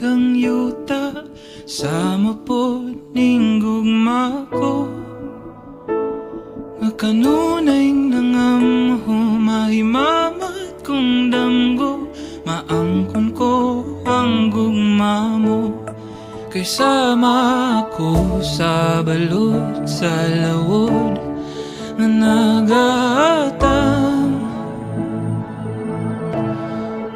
kang yuta sama po ning gugma ko. Nga kanunay nangamho mahimamat kong damgo, maangkon ko ang gugma mo. Kay sama ko sa balod sa lawod nga nagatang.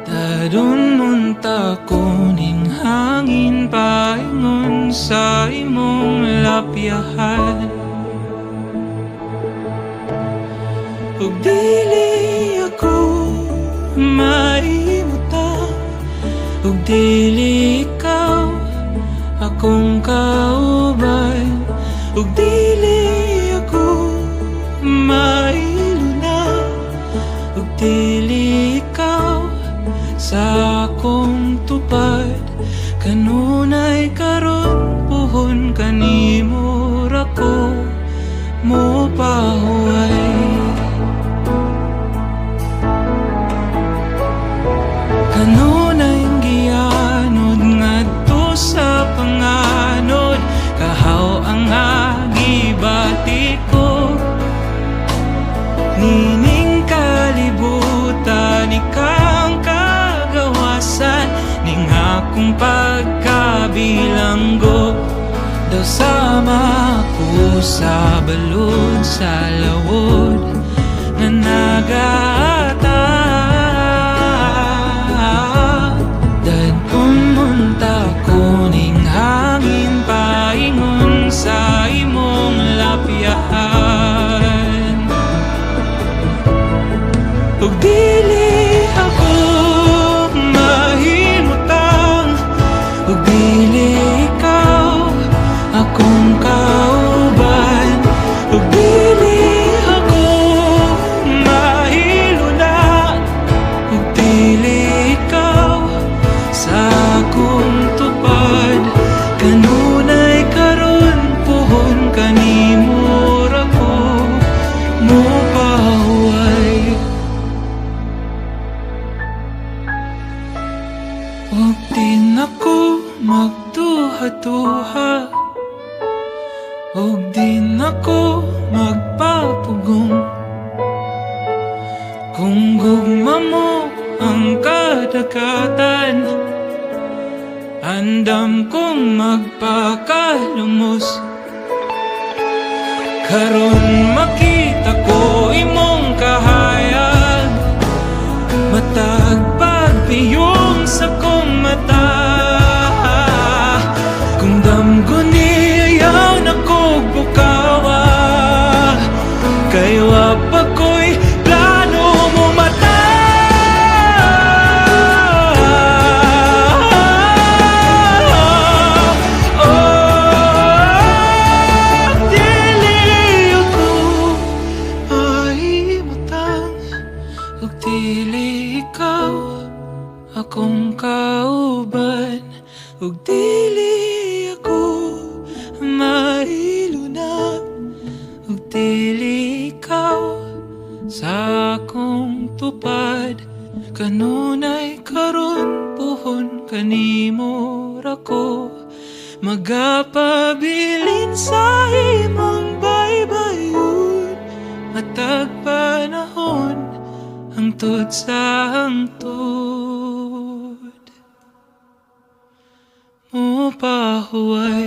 Dadon munta ko ning hangin paingon sa imong lapyahan. Ug dili ako maimutan, ug dili ikaw akong kauban, ug dili ako mailuna, ug dili ikaw sa akong tupad. Kanunay karon puhon kanimo ra ko mo pahuway. Kanunay gianod ngadto sa panganod, kahaw ang agibati ko. Nining kalibutan ikang kagawasan, ning akong pagkabilanggo. Daw sama ko sa balod sa lawod nga nagata. Dad pumunta ko ning hangin paingon sa imong lapyahan. Ug dili ako mahimutang, ug dili ikaw akong kauban, ug dili ako mahiluna, ug dili ikaw sa akong tupad. Kanunay karon puhon kanimo ra ko mo pahuway. Huwag din ako magduha-duha, huwag din ako magpapugong. Kung gugma mo ang kadagatan, andam kong magpakalumos. Karon makita ko imong kahayag, matag pagpiyong sa kong mata. Kung damgo ni ayaw na ko bukawa, kay wapa ko'y plano mo mata. Ug dili ikaw akong kauban, ug dili ako mailuna, ug dili ikaw sa akong tupad. Kanunay karon puhon kanimo ra ko magapabilin sa imong baybayon. Matag panahon hangtod sa hangtod mo pahuway.